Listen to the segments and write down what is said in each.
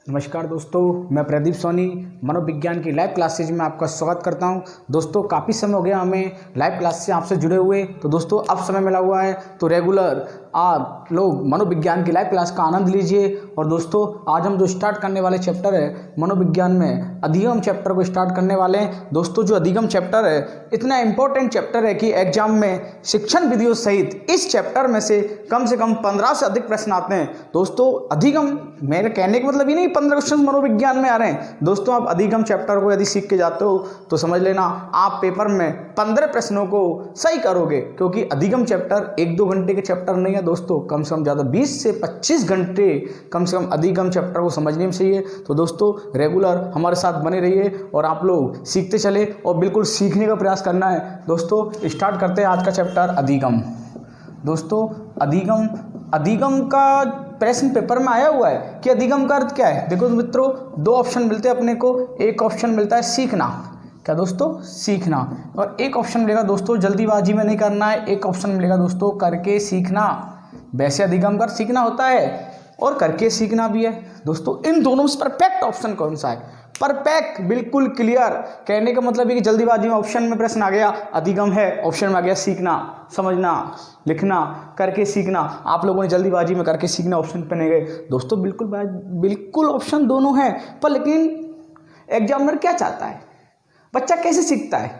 नमस्कार दोस्तों, मैं प्रदीप सोनी मनोविज्ञान की लाइव क्लासेज में आपका स्वागत करता हूं। दोस्तों काफ़ी समय हो गया हमें लाइव क्लास से आपसे जुड़े हुए, तो दोस्तों अब समय मिला हुआ है तो रेगुलर आप लोग मनोविज्ञान की लाइव क्लास का आनंद लीजिए। और दोस्तों आज हम जो स्टार्ट करने वाले चैप्टर है मनोविज्ञान में अधिगम चैप्टर को स्टार्ट करने वाले हैं। दोस्तों जो अधिगम चैप्टर है इतना इंपॉर्टेंट चैप्टर है कि एग्जाम में शिक्षण विधियों सहित इस चैप्टर में से कम 15 से अधिक प्रश्न आते हैं। दोस्तों अधिगम, मेरे कहने का मतलब ये नहीं 15 क्वेश्चन मनोविज्ञान में आ रहे हैं। दोस्तों आप अधिगम चैप्टर को यदि सीख के जाते हो तो समझ लेना आप पेपर में 15 प्रश्नों को सही करोगे, क्योंकि अधिगम चैप्टर 1-2 घंटे के चैप्टर नहीं है दोस्तों, कम से कम ज़्यादा 20 से 25 घंटे कम से कम अधिगम चैप्टर को समझने में चाहिए। तो दोस्तों रेगुलर हमारे साथ बने रहिए और आप लोग सीखते चले और बिल्कुल सीखने का प्रयास करना है। दोस्तों स्टार्ट करते हैं आज का चैप्टर अधिगम। दोस्तों अधिगम का प्रश्न पेपर में आया हुआ है कि अधिगम का अर्थ क्या है। देखो मित्रों, 2 ऑप्शन मिलते हैं अपने को। एक ऑप्शन मिलता है सीखना, क्या दोस्तों, सीखना, और एक ऑप्शन मिलेगा दोस्तों जल्दीबाजी में नहीं करना है, एक ऑप्शन मिलेगा दोस्तों करके सीखना। वैसे अधिगम का सीखना होता है और करके सीखना भी है। दोस्तों इन दोनों में परफेक्ट ऑप्शन कौन सा है? परफेक्ट, बिल्कुल क्लियर। कहने का मतलब है कि जल्दीबाजी में ऑप्शन में प्रश्न आ गया अधिगम है, ऑप्शन में आ गया सीखना, समझना, लिखना, करके सीखना। आप लोगों ने जल्दीबाजी में करके सीखना ऑप्शन पे नहीं गए। दोस्तों बिल्कुल ऑप्शन दोनों हैं, पर लेकिन एग्जामिनर क्या चाहता है, बच्चा कैसे सीखता है?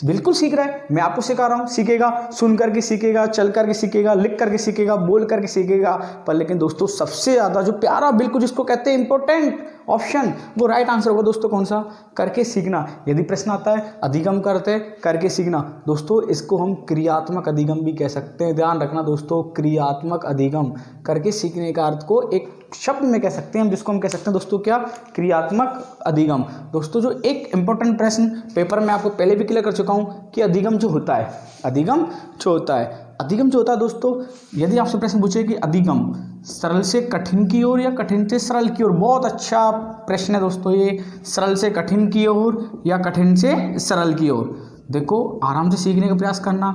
बिल्कुल सीख रहा है, मैं आपको सिखा रहा हूँ, सीखेगा, सुन करके सीखेगा, चल करके सीखेगा, लिख करके सीखेगा, बोल करके सीखेगा। पर लेकिन दोस्तों सबसे ज़्यादा जो प्यारा, बिल्कुल जिसको कहते हैं इंपॉर्टेंट ऑप्शन, वो राइट आंसर होगा दोस्तों कौन सा? करके सीखना। यदि प्रश्न आता है अधिगम करते करके सीखना, दोस्तों इसको हम क्रियात्मक अधिगम भी कह सकते हैं। ध्यान रखना दोस्तों, क्रियात्मक अधिगम, करके सीखने का अर्थ को एक शब्द में कह सकते हैं हम, जिसको हम कह सकते हैं दोस्तों क्या? क्रियात्मक अधिगम। दोस्तों जो एक इंपॉर्टेंट प्रश्न पेपर में आपको पहले भी क्लियर कर चुका हूँ कि अधिगम जो होता है, अधिगम जो होता है दोस्तों, यदि आपसे प्रश्न पूछे कि अधिगम सरल से कठिन की ओर या कठिन से सरल की ओर, बहुत अच्छा प्रश्न है दोस्तों ये, सरल से कठिन की ओर या कठिन से सरल की ओर। देखो आराम से सीखने का प्रयास करना,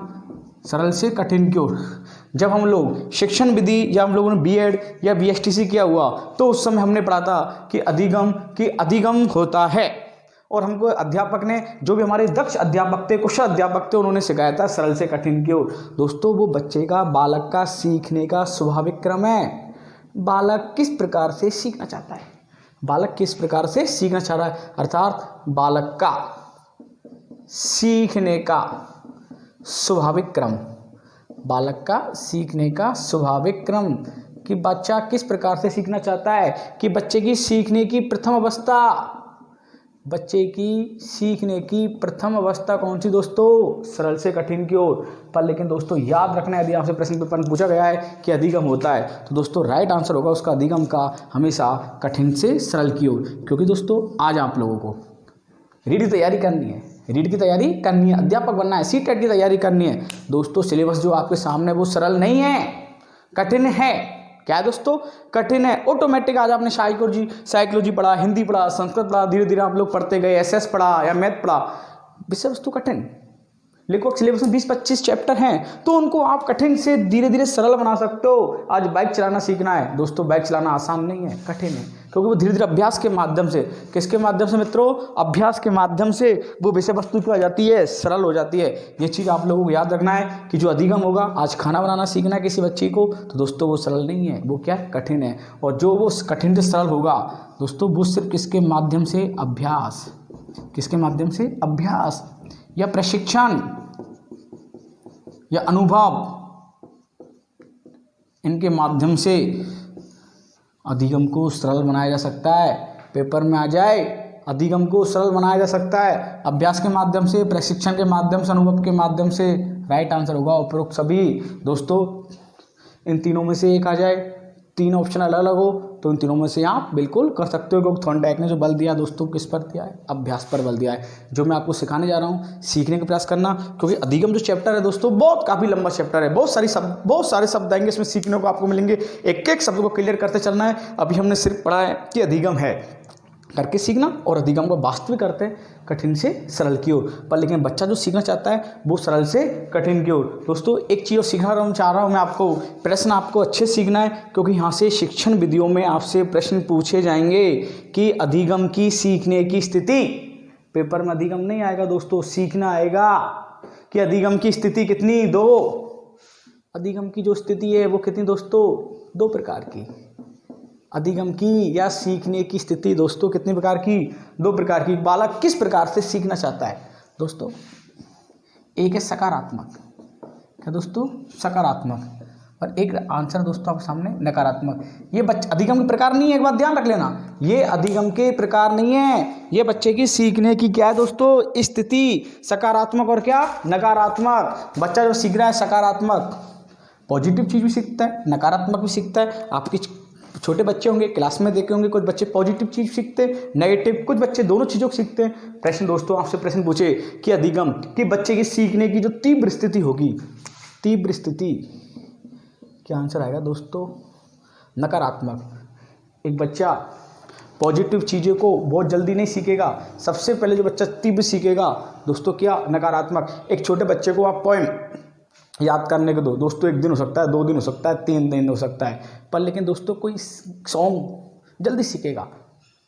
सरल से कठिन की ओर। जब हम लोग शिक्षण विधि या हम लोगों ने बीएड या बीएसटीसी किया हुआ तो उस समय हमने पढ़ा था कि अधिगम होता है, और हमको अध्यापक ने, जो भी हमारे दक्ष अध्यापक थे, कुशल अध्यापक थे, उन्होंने सिखाया था सरल से कठिन की ओर। दोस्तों वो बच्चे का, बालक का सीखने का स्वाभाविक क्रम है। बालक किस प्रकार से सीखना चाहता है, बालक किस प्रकार से सीखना चाह रहा है, अर्थात बालक का सीखने का स्वाभाविक क्रम, बालक का सीखने का स्वाभाविक क्रम, कि बच्चा किस प्रकार से सीखना चाहता है, कि बच्चे की सीखने की प्रथम अवस्था, बच्चे की सीखने की प्रथम अवस्था कौन सी दोस्तों? सरल से कठिन की ओर। पर लेकिन दोस्तों याद रखना, यदि आपसे प्रश्न पेपर में पूछा गया है कि अधिगम होता है तो दोस्तों राइट आंसर होगा उसका अधिगम का हमेशा कठिन से सरल की ओर। क्योंकि दोस्तों आज आप लोगों को रीड की तैयारी करनी है, रीड की तैयारी करनी है, अध्यापक बनना है, सीटेट की तैयारी करनी है। दोस्तों सिलेबस जो आपके सामने वो सरल नहीं है, कठिन है। क्या है दोस्तों? कठिन है। ऑटोमेटिक आज आपने साइकोलॉजी पढ़ा, हिंदी पढ़ा, संस्कृत पढ़ा, धीरे धीरे आप लोग पढ़ते गए, एसएस पढ़ा या मैथ पढ़ा, विषय वस्तु कठिन, लेकिन सिलेबस में 20-25 चैप्टर हैं तो उनको आप कठिन से धीरे धीरे सरल बना सकते हो। आज बाइक चलाना सीखना है दोस्तों, बाइक चलाना आसान नहीं है, कठिन है, क्योंकि वो धीरे धीरे अभ्यास के माध्यम से, किसके माध्यम से मित्रों? अभ्यास के माध्यम से वो विषय वस्तु क्या हो जाती है? सरल हो जाती है। ये चीज़ आप लोगों को याद रखना है कि जो अधिगम होगा, आज खाना बनाना सीखना है किसी बच्चे को, तो दोस्तों वो सरल नहीं है, वो क्या है? कठिन है। और जो वो कठिन से सरल होगा दोस्तों, वो सिर्फ किसके माध्यम से? अभ्यास, किसके माध्यम से? अभ्यास या प्रशिक्षण या अनुभव, इनके माध्यम से अधिगम को सरल बनाया जा सकता है। पेपर में आ जाए, अधिगम को सरल बनाया जा सकता है अभ्यास के माध्यम से, प्रशिक्षण के माध्यम से, अनुभव के माध्यम से। राइट आंसर होगा उपरोक्त सभी। दोस्तों इन तीनों में से एक आ जाए, 3 ऑप्शन अलग अलग हो तो इन तीनों में से आप बिल्कुल कर सकते हो, क्योंकि थॉर्नडाइक ने जो बल दिया दोस्तों किस पर दिया है? अभ्यास पर बल दिया है। जो मैं आपको सिखाने जा रहा हूँ, सीखने का प्रयास करना, क्योंकि अधिगम जो चैप्टर है दोस्तों बहुत काफ़ी लंबा चैप्टर है, बहुत सारे शब्द आएंगे इसमें सीखने को आपको मिलेंगे, एक एक शब्द को क्लियर करते चलना है। अभी हमने सिर्फ पढ़ा है कि अधिगम है, करके सीखना और अधिगम को वास्तविक करते हैं कठिन से सरल की ओर। पर लेकिन बच्चा जो सीखना चाहता है वो सरल से कठिन की ओर। दोस्तों एक चीज़ और सीखना चाह रहा हूँ मैं आपको, प्रश्न आपको अच्छे सीखना है, क्योंकि यहाँ से शिक्षण विधियों में आपसे प्रश्न पूछे जाएंगे कि अधिगम की सीखने की स्थिति। पेपर में अधिगम नहीं आएगा दोस्तों, सीखना आएगा कि अधिगम की स्थिति कितनी, 2। अधिगम की जो स्थिति है वो कितनी दोस्तों, 2 प्रकार की। अधिगम की या सीखने की स्थिति दोस्तों कितने प्रकार की, 2 प्रकार की। बालक किस प्रकार से सीखना चाहता है दोस्तों, एक है सकारात्मक, क्या दोस्तों, सकारात्मक, और एक आंसर दोस्तों आपके सामने नकारात्मक। ये बच्चे अधिगम के प्रकार नहीं है, एक बात ध्यान रख लेना, ये अधिगम के प्रकार नहीं है, ये बच्चे की सीखने की क्या है दोस्तों, स्थिति, सकारात्मक और क्या, नकारात्मक। बच्चा जो सीख रहा है सकारात्मक पॉजिटिव चीज़ भी सीखता है, नकारात्मक भी सीखता है। आपके छोटे बच्चे होंगे, क्लास में देखे होंगे, कुछ बच्चे पॉजिटिव चीज़ सीखते हैं, नेगेटिव, कुछ बच्चे दोनों चीज़ों को सीखते हैं। प्रश्न दोस्तों आपसे प्रश्न पूछे कि अधिगम कि बच्चे की सीखने की जो तीव्र स्थिति होगी, तीव्र स्थिति, क्या आंसर आएगा दोस्तों, नकारात्मक। एक बच्चा पॉजिटिव चीज़ों को बहुत जल्दी नहीं सीखेगा, सबसे पहले जो बच्चा तीव्र सीखेगा दोस्तों क्या, नकारात्मक। एक छोटे बच्चे को आप पोएम याद करने को दो दोस्तों, 1 दिन हो सकता है, 2 दिन हो सकता है, 3 दिन हो सकता है, पर लेकिन दोस्तों कोई सॉन्ग जल्दी सीखेगा,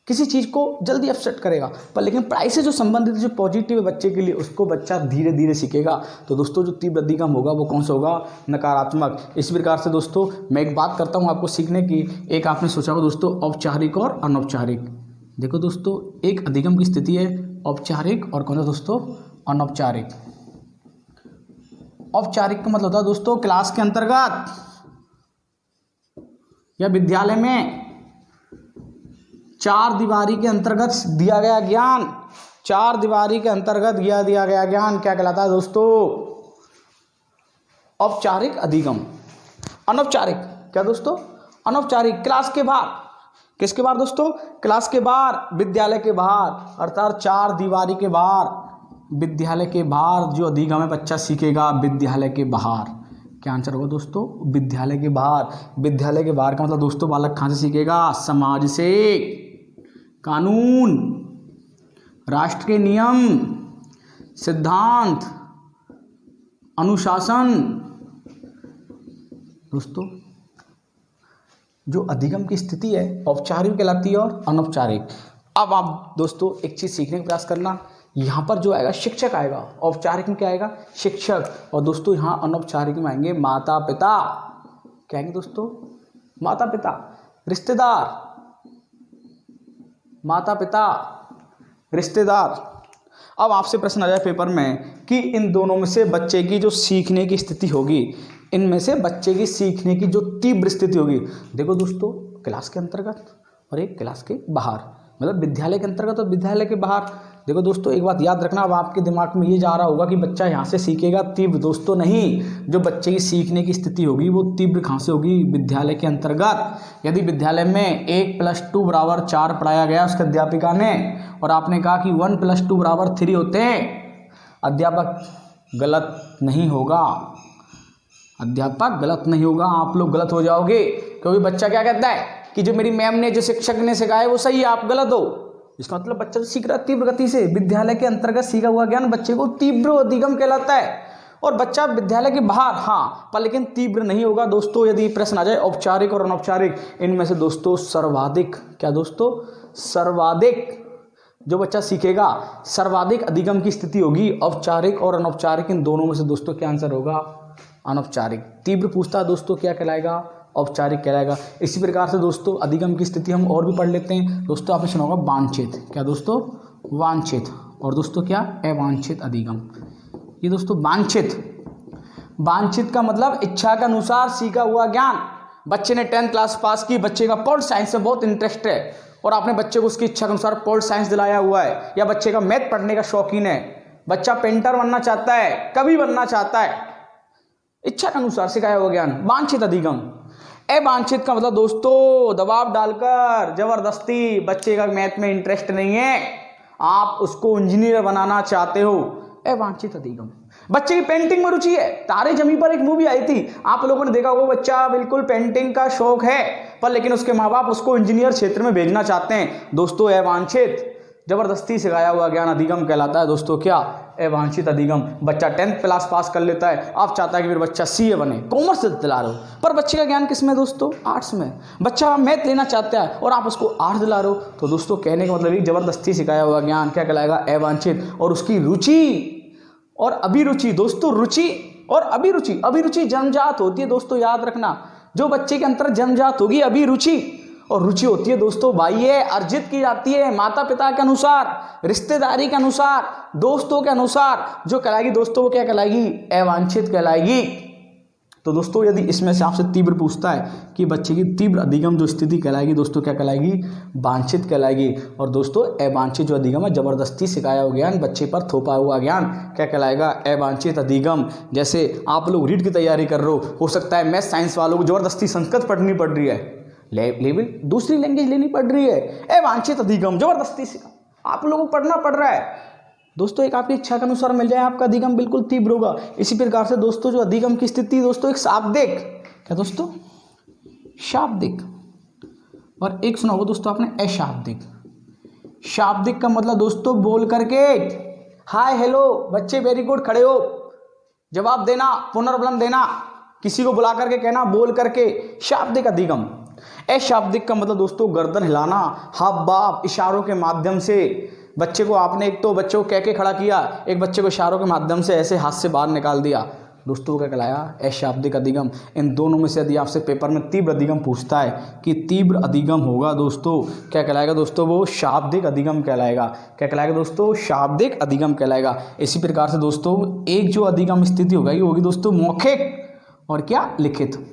किसी चीज़ को जल्दी अपसेट करेगा, पर लेकिन पढ़ाई से जो संबंधित जो पॉजिटिव है बच्चे के लिए, उसको बच्चा धीरे धीरे सीखेगा। तो दोस्तों जो तीव्र अधिगम होगा वो कौन सा होगा, नकारात्मक। इस प्रकार से दोस्तों मैं एक बात करता हूँ आपको सीखने की, एक आपने सोचा होगा दोस्तों औपचारिक और अनौपचारिक। देखो दोस्तों एक अधिगम की स्थिति है औपचारिक और कौन सा दोस्तों, अनौपचारिक। औपचारिक का मतलब होता है दोस्तों क्लास के अंतर्गत या विद्यालय में 4 दीवारी के अंतर्गत दिया गया ज्ञान, 4 दीवारी के अंतर्गत दिया गया ज्ञान क्या कहलाता है दोस्तों, औपचारिक अधिगम। अनौपचारिक क्या दोस्तों, अनौपचारिक क्लास के बाहर, किसके बाहर दोस्तों, क्लास के बाहर, विद्यालय के बाहर, अर्थात 4 दीवारी के बाहर, विद्यालय के बाहर जो अधिगम है बच्चा सीखेगा विद्यालय के बाहर। क्या आंसर होगा दोस्तों, विद्यालय के बाहर। विद्यालय के बाहर का मतलब दोस्तों बालक कहाँ से सीखेगा, समाज से, कानून, राष्ट्र के नियम, सिद्धांत, अनुशासन। दोस्तों जो अधिगम की स्थिति है औपचारिक कहलाती है और अनौपचारिक। अब आप दोस्तों एक चीज़ सीखने का प्रयास करना, यहाँ पर जो आएगा शिक्षक आएगा, औपचारिक में क्या आएगा, शिक्षक, और दोस्तों यहाँ अनौपचारिक में आएंगे माता पिता। क्या आएंगे दोस्तों, माता पिता, रिश्तेदार, माता पिता, रिश्तेदार। अब आपसे प्रश्न आ जाए पेपर में कि इन दोनों में से बच्चे की जो सीखने की स्थिति होगी, इनमें से बच्चे की सीखने की जो तीव्र स्थिति होगी, देखो दोस्तों क्लास के अंतर्गत और एक क्लास के बाहर, मतलब विद्यालय के अंतर्गत और विद्यालय के बाहर। देखो दोस्तों एक बात याद रखना, अब आपके दिमाग में ये जा रहा होगा कि बच्चा यहाँ से सीखेगा तीव्र, दोस्तों नहीं, जो बच्चे की सीखने की स्थिति होगी वो तीव्र कहाँ से होगी, विद्यालय के अंतर्गत। यदि विद्यालय में 1 + 2 = 4 पढ़ाया गया उसके अध्यापिका ने, और आपने कहा कि 1 + 2 = 3 होते हैं, अध्यापक गलत नहीं होगा, अध्यापक गलत नहीं होगा, आप लोग गलत हो जाओगे, क्योंकि बच्चा क्या कहता है कि जो मेरी मैम ने, जो शिक्षक ने सिखाया वो सही है, आप गलत हो। इसका मतलब बच्चा सीख रहा है तीव्र गति से, विद्यालय के अंतर्गत सीखा हुआ ज्ञान बच्चे को तीव्र अधिगम कहलाता है। और बच्चा विद्यालय के बाहर हाँ, पर लेकिन तीव्र नहीं होगा दोस्तों। यदि प्रश्न आ जाए औपचारिक और अनौपचारिक, इनमें से दोस्तों सर्वाधिक, क्या दोस्तों, सर्वाधिक जो बच्चा सीखेगा सर्वाधिक अधिगम की स्थिति होगी, औपचारिक और अनौपचारिक, इन दोनों में से दोस्तों क्या आंसर होगा, अनौपचारिक। तीव्र पूछता है दोस्तों क्या कहलाएगा, औपचारिक कहलाएगा। इसी प्रकार से दोस्तों अधिगम की स्थिति हम और भी पढ़ लेते हैं। दोस्तों आपने सुना होगा वांछित, क्या दोस्तों, वांछित, और दोस्तों क्या, अवांछित अधिगम। ये दोस्तों वांछित, वांछित का मतलब इच्छा के अनुसार सीखा हुआ ज्ञान। बच्चे ने 10th क्लास पास की, बच्चे का पॉलिटिकल साइंस में बहुत इंटरेस्ट है और आपने बच्चे को उसकी इच्छा के अनुसार पॉलिटिकल साइंस दिलाया हुआ है, या बच्चे का मैथ पढ़ने का शौकीन है, बच्चा पेंटर बनना चाहता है, कवि बनना चाहता है, इच्छा के अनुसार सिखाया हुआ ज्ञान, वांछित अधिगम। अवांछित का मतलब दोस्तों दबाव डालकर, जबरदस्ती, बच्चे का मैथ में इंटरेस्ट नहीं है, आप उसको इंजीनियर बनाना चाहते हो, अवांछित अधिगम। बच्चे की पेंटिंग में रुचि है। तारे जमीन पर एक मूवी आई थी, आप लोगों ने देखा होगा। बच्चा बिल्कुल पेंटिंग का शौक है, पर लेकिन उसके माँ बाप उसको इंजीनियर क्षेत्र में भेजना चाहते हैं। दोस्तों अवांछित जबरदस्ती सिखाया हुआ ज्ञान अधिगम कहलाता है। दोस्तों क्या? अवांछित अधिगम। बच्चा 10th क्लास पास कर लेता है, आप चाहता है कि मेरा बच्चा सीए बने, कॉमर्स से दिला रहे हो, पर बच्चे का ज्ञान किस में दोस्तों? आर्ट्स में। बच्चा मैथ लेना चाहता है और आप उसको आर्ट्स दिला रहे हो, तो दोस्तों कहने का मतलब ये जबरदस्ती सिखाया हुआ ज्ञान क्या कहलाएगा? अवांछित। और उसकी रुचि और अभिरुचि, दोस्तों रुचि और अभिरुचि, अभिरुचि जन्मजात होती है दोस्तों, याद रखना। जो बच्चे के अंतर जन्मजात होगी अभिरुचि, और रुचि होती है दोस्तों बाह्य, अर्जित की जाती है माता पिता के अनुसार, रिश्तेदारी के अनुसार, दोस्तों के अनुसार। जो कहलाएगी दोस्तों वो क्या कहलाएगी? अवांछित कहलाएगी। तो दोस्तों यदि इसमें से आपसे तीव्र पूछता है कि बच्चे की तीव्र अधिगम जो स्थिति कहलाएगी दोस्तों क्या कहलाएगी? वांछित कहलाएगी। और दोस्तों अवांछित जो अधिगम है, जबरदस्ती सिखाया हुआ ज्ञान, बच्चे पर थोपा हुआ ज्ञान क्या कहलाएगा? अवांछित अधिगम। जैसे आप लोग रीट की तैयारी कर रहे हो सकता है मैथ साइंस वालों को जबरदस्ती संस्कृत पढ़नी पड़ रही है, लेवल दूसरी लैंग्वेज लेनी पड़ रही है, अवांछित अधिगम जबरदस्ती से आप लोगों को पढ़ना पड़ रहा है। दोस्तों एक आपकी इच्छा के अनुसार मिल जाए, आपका अधिगम बिल्कुल तीव्र होगा। इसी प्रकार से दोस्तों जो अधिगम की स्थिति दोस्तों एक शाब्दिक, क्या दोस्तों? शाब्दिक। और एक सुना होगा दोस्तों आपने अशाब्दिक। शाब्दिक का मतलब दोस्तों बोल करके, हाय हेलो बच्चे वेरी गुड, खड़े हो, जवाब देना, पुनर्बलन देना, किसी को बुला करके कहना, बोल करके, शाब्दिक अधिगम। अशाब्दिक का मतलब दोस्तों गर्दन हिलाना, हाव भाव, इशारों के माध्यम से। बच्चे को आपने एक तो बच्चे को कह के खड़ा किया, एक बच्चे को इशारों के माध्यम से ऐसे हाथ से बाहर निकाल दिया, दोस्तों क्या कहलाया? अशाब्दिक अधिगम। इन दोनों में से यदि आपसे पेपर में तीव्र अधिगम पूछता है कि तीव्र अधिगम होगा दोस्तों क्या कहलाएगा दोस्तों? वो शाब्दिक अधिगम कहलाएगा। क्या कहलाएगा दोस्तों? शाब्दिक अधिगम कहलाएगा। इसी प्रकार से दोस्तों एक जो अधिगम स्थिति होगा ये होगी दोस्तों मौखिक और क्या? लिखित।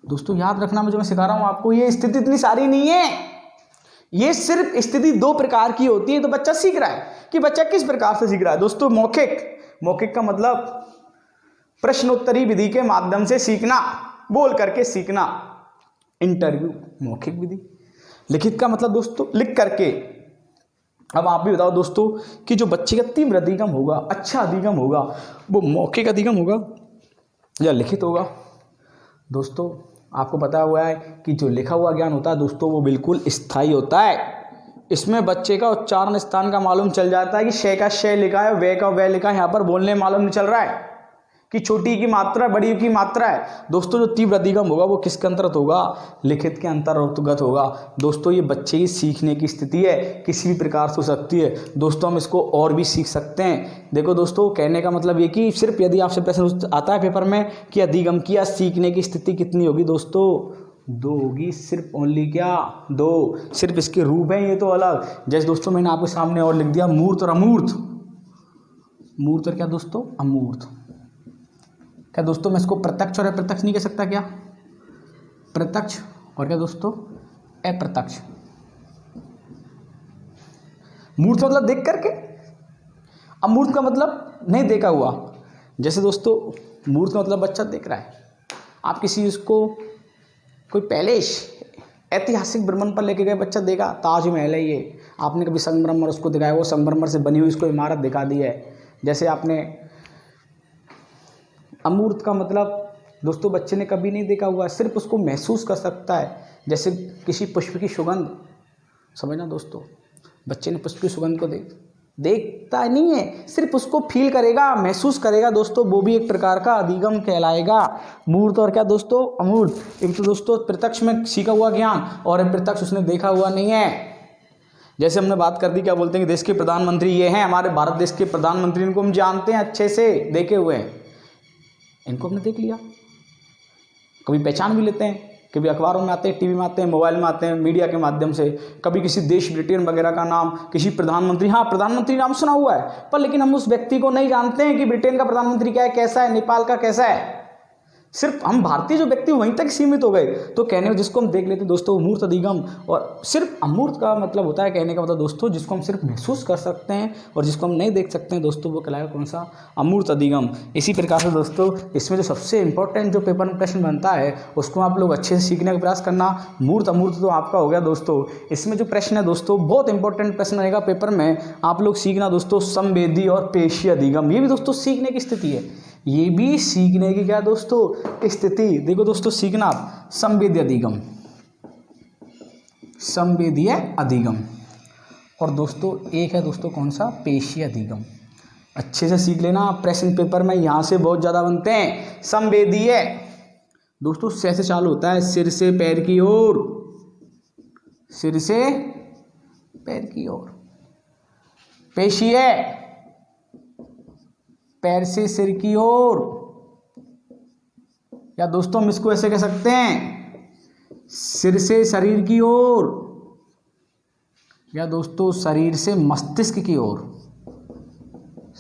दोस्तों याद रखना, मैं जो मैं सिखा रहा हूं आपको, ये स्थिति इतनी सारी नहीं है, ये सिर्फ स्थिति 2 प्रकार की होती है। तो बच्चा सीख रहा है कि बच्चा किस प्रकार से सीख रहा है दोस्तों? मौखिक। मौखिक का मतलब प्रश्नोत्तरी विधि के माध्यम से सीखना, बोल करके सीखना, इंटरव्यू, मौखिक विधि। लिखित का मतलब दोस्तों लिख करके। अब आप भी बताओ दोस्तों कि जो बच्चे का तीव्र अधिगम होगा, अच्छा अधिगम होगा, वो मौखिक अधिगम होगा या लिखित होगा? दोस्तों आपको पता हुआ है कि जो लिखा हुआ ज्ञान होता है दोस्तों वो बिल्कुल स्थायी होता है। इसमें बच्चे का उच्चारण स्थान का मालूम चल जाता है कि शे का शे लिखा है, वे का वे लिखा है, यहाँ पर बोलने मालूम नहीं चल रहा है कि छोटी की मात्रा बड़ी की मात्रा है। दोस्तों जो तीव्र अधिगम होगा वो किसके अंतर्गत होगा? लिखित के अंतर्गत होगा। दोस्तों ये बच्चे की सीखने की स्थिति है, किसी भी प्रकार से हो सकती है। दोस्तों हम इसको और भी सीख सकते हैं। देखो दोस्तों कहने का मतलब ये कि सिर्फ यदि आपसे प्रश्न आता है पेपर में कि अधिगम की या सीखने की स्थिति कितनी होगी दोस्तों? 2 होगी, सिर्फ ओनली क्या? 2। सिर्फ इसके रूप हैं ये तो अलग। जैसे दोस्तों मैंने आपके सामने और लिख दिया मूर्त और अमूर्त। मूर्त और क्या दोस्तों? अमूर्त। क्या दोस्तों मैं इसको प्रत्यक्ष और अप्रत्यक्ष नहीं कह सकता क्या? प्रत्यक्ष और क्या दोस्तों? अप्रत्यक्ष। मूर्त मतलब देख करके, अमूर्त का मतलब नहीं देखा हुआ। जैसे दोस्तों मूर्त का मतलब बच्चा देख रहा है, आप किसी चीज़ को कोई पैलेस ऐतिहासिक भ्रमण पर लेके गए, बच्चा देखा ताजमहल है ये, आपने कभी संगमरमर उसको दिखाया, वो संगमरमर से बनी हुई उसको इमारत दिखा दी है। जैसे आपने अमूर्त का मतलब दोस्तों बच्चे ने कभी नहीं देखा हुआ, सिर्फ उसको महसूस कर सकता है। जैसे किसी पुष्प की सुगंध, समझना दोस्तों, बच्चे ने पुष्प की सुगंध को देखता नहीं है, सिर्फ उसको फील करेगा, महसूस करेगा दोस्तों, वो भी एक प्रकार का अधिगम कहलाएगा। मूर्त और क्या दोस्तों? अमूर्त। एक तो दोस्तों प्रत्यक्ष में सीखा हुआ ज्ञान और अप्रत्यक्ष उसने देखा हुआ नहीं है। जैसे हमने बात कर दी, क्या बोलते हैं कि देश के प्रधानमंत्री ये हैं, हमारे भारत देश के प्रधानमंत्री, इनको हम जानते हैं अच्छे से, देखे हुए हैं, इनको हमने देख लिया, कभी पहचान भी लेते हैं, कभी अखबारों में आते हैं, टीवी में आते हैं, मोबाइल में आते हैं, मीडिया के माध्यम से, कभी किसी देश ब्रिटेन वगैरह का नाम, किसी प्रधानमंत्री, हाँ प्रधानमंत्री नाम सुना हुआ है, पर लेकिन हम उस व्यक्ति को नहीं जानते हैं कि ब्रिटेन का प्रधानमंत्री क्या है, कैसा है, नेपाल का कैसा है, सिर्फ हम भारतीय जो व्यक्ति वहीं तक सीमित हो गए। तो कहने को जिसको हम देख लेते दोस्तों मूर्त अधिगम, और सिर्फ अमूर्त का मतलब होता है कहने का मतलब दोस्तों जिसको हम सिर्फ महसूस कर सकते हैं और जिसको हम नहीं देख सकते हैं दोस्तों, वो कहलाएगा कौन सा, अमूर्त अधिगम। इसी प्रकार से दोस्तों इसमें जो सबसे इंपॉर्टेंट जो पेपर में प्रश्न बनता है उसको आप लोग अच्छे से सीखने का प्रयास करना। मूर्त अमूर्त तो आपका हो गया दोस्तों। इसमें जो प्रश्न है दोस्तों बहुत इंपॉर्टेंट प्रश्न रहेगा पेपर में, आप लोग सीखना दोस्तों संवेदी और पेशीय अधिगम। ये भी दोस्तों सीखने की स्थिति है, ये भी सीखने की क्या दोस्तों स्थिति। देखो दोस्तों सीखना आप संवेदी अधिगम, संवेदीय अधिगम, और दोस्तों एक है दोस्तों कौन सा, पेशीय अधिगम। अच्छे से सीख लेना, प्रश्न पेपर में यहाँ से बहुत ज़्यादा बनते हैं। संवेदीय दोस्तों से चालू होता है, सिर से पैर की ओर, सिर से पैर की ओर। पेशीय पैर से सिर की ओर, या दोस्तों हम इसको ऐसे कह सकते हैं सिर से शरीर की ओर, या दोस्तों शरीर से मस्तिष्क की ओर।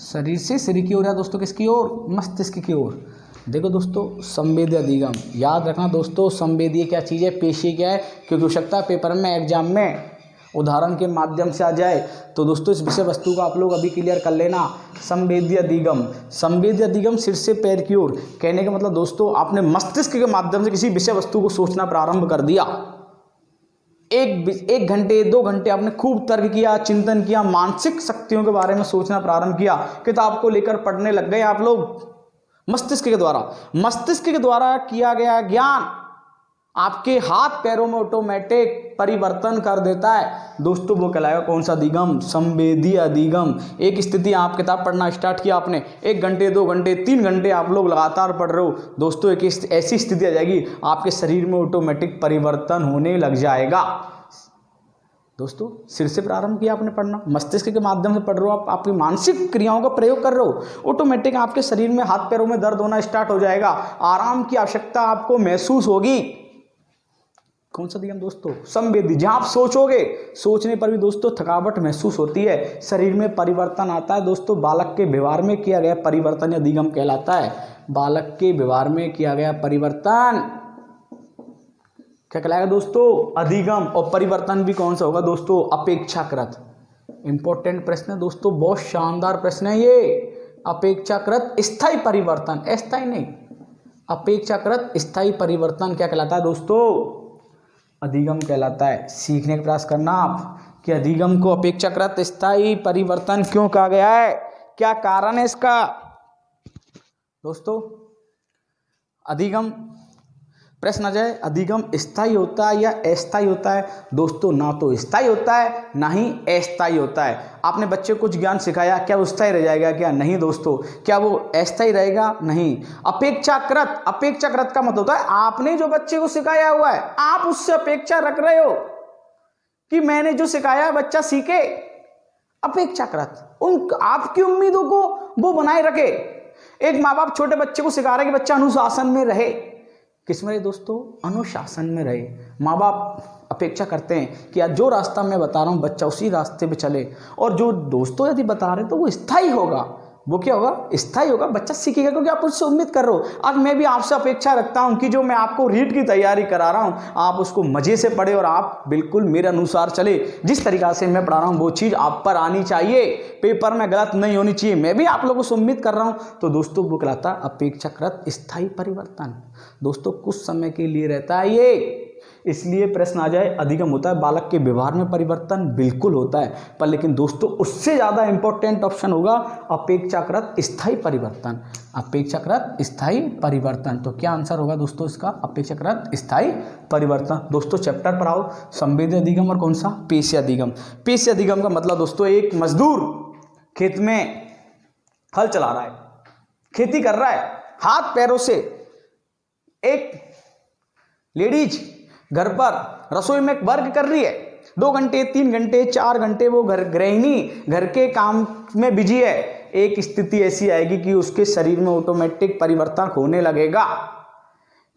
शरीर से सिर की ओर या दोस्तों किसकी ओर, मस्तिष्क की ओर। देखो दोस्तों संवेदी अधिगम याद रखना दोस्तों, संवेदीय क्या चीज़ है, पेशीय क्या है, क्योंकि हो सकता है पेपर में एग्जाम में उदाहरण के माध्यम से आ जाए। तो दोस्तों इस विषय वस्तु को आप लोग अभी क्लियर कर लेना। संवेदी अधिगम, संवेदी अधिगम सिर से पैर की ओर कहने का मतलब दोस्तों आपने मस्तिष्क के माध्यम से किसी विषय वस्तु को सोचना प्रारंभ कर दिया। एक घंटे 2 घंटे आपने खूब तर्क किया, चिंतन किया, मानसिक शक्तियों के बारे में सोचना प्रारंभ किया, किताब को लेकर पढ़ने लग गए आप लोग मस्तिष्क के द्वारा। मस्तिष्क के द्वारा किया गया ज्ञान आपके हाथ पैरों में ऑटोमेटिक परिवर्तन कर देता है दोस्तों, वो कहलाएगा कौन सा अधिगम, संवेदी अधिगम। एक स्थिति आप किताब पढ़ना स्टार्ट किया आपने, 1 घंटे 2 घंटे 3 घंटे आप लोग लगातार पढ़ रहे हो दोस्तों, एक ऐसी स्थिति आ जाएगी आपके शरीर में ऑटोमेटिक परिवर्तन होने लग जाएगा। दोस्तों सिर से प्रारंभ किया आपने पढ़ना, मस्तिष्क के माध्यम से पढ़ रहे हो आप, आपकी मानसिक क्रियाओं का प्रयोग कर रहे हो, ऑटोमेटिक आपके शरीर में हाथ पैरों में दर्द होना स्टार्ट हो जाएगा, आराम की आवश्यकता आपको महसूस होगी। कौन सा अधिगम दोस्तों, संवेदी। जहां आप सोचोगे, सोचने पर भी दोस्तों थकावट महसूस होती है, शरीर में परिवर्तन आता है दोस्तों, बालक के व्यवहार में किया गया परिवर्तन अधिगम कहलाता है। बालक के व्यवहार में किया गया परिवर्तन क्या कहलाएगा दोस्तों, अधिगम। और परिवर्तन भी कौन सा होगा दोस्तों, अपेक्षाकृत। इंपॉर्टेंट प्रश्न है दोस्तों, बहुत शानदार प्रश्न है ये। अपेक्षाकृत स्थायी परिवर्तन, अस्थायी नहीं, अपेक्षाकृत स्थायी परिवर्तन क्या कहलाता है दोस्तों, अधिगम कहलाता है। सीखने का प्रयास करना आप कि अधिगम को अपेक्षाकृत स्थायी परिवर्तन क्यों कहा गया है, क्या कारण है इसका। दोस्तों अधिगम प्रश्न आ जाए, अधिगम स्थायी होता है या अस्थायी होता है दोस्तों, ना तो स्थायी होता है ना ही अस्थायी होता है। आपने बच्चे को कुछ ज्ञान सिखाया, क्या वो स्थायी रह जाएगा, क्या नहीं दोस्तों, क्या वो अस्थायी रहेगा, नहीं। अपेक्षाकृत, अपेक्षाकृत का मतलब होता है आपने जो बच्चे को सिखाया हुआ है आप उससे अपेक्षा रख रहे हो कि मैंने जो सिखाया बच्चा सीखे। अपेक्षाकृत उन आपकी उम्मीदों को वो बनाए रखे। एक माँ बाप छोटे बच्चे को सिखा रहे कि बच्चा अनुशासन में रहे, किस में रहे दोस्तों, अनुशासन में रहे। माँ बाप अपेक्षा करते हैं कि आज जो रास्ता मैं बता रहा हूँ बच्चा उसी रास्ते पे चले, और जो दोस्तों यदि बता रहे तो वो स्थायी होगा, वो क्या होगा, स्थायी होगा, बच्चा सीखेगा, क्योंकि आप उससे उम्मीद कर रहे हो। आज मैं भी आपसे अपेक्षा रखता हूं कि जो मैं आपको रीट की तैयारी करा रहा हूं आप उसको मजे से पढ़े और आप बिल्कुल मेरे अनुसार चले। जिस तरीका से मैं पढ़ा रहा हूं वो चीज़ आप पर आनी चाहिए, पेपर में गलत नहीं होनी चाहिए। मैं भी आप लोगों से उम्मीद कर रहा हूं। तो दोस्तों वो कहलाता है अपेक्षाकृत स्थायी परिवर्तन। दोस्तों कुछ समय के लिए रहता है ये, इसलिए प्रश्न आ जाए अधिगम होता है बालक के व्यवहार में परिवर्तन, बिल्कुल होता है, पर लेकिन दोस्तों उससे ज़्यादा इंपॉर्टेंट ऑप्शन होगा अपेक्षाकृत स्थायी परिवर्तन। अपेक्षाकृत स्थायी परिवर्तन, तो क्या आंसर होगा दोस्तों इसका, अपेक्षाकृत स्थायी परिवर्तन। दोस्तों चैप्टर पर आओ, संवेदी अधिगम और कौन सा, पेशीय अधिगम। पेशीय अधिगम का मतलब दोस्तों एक मजदूर खेत में हल चला रहा है, खेती कर रहा है हाथ पैरों से। एक लेडीज घर पर रसोई में वर्क कर रही है, 2 घंटे 3 घंटे 4 घंटे वो गृहिणी घर के काम में बिजी है। एक स्थिति ऐसी आएगी कि उसके शरीर में ऑटोमेटिक परिवर्तन होने लगेगा,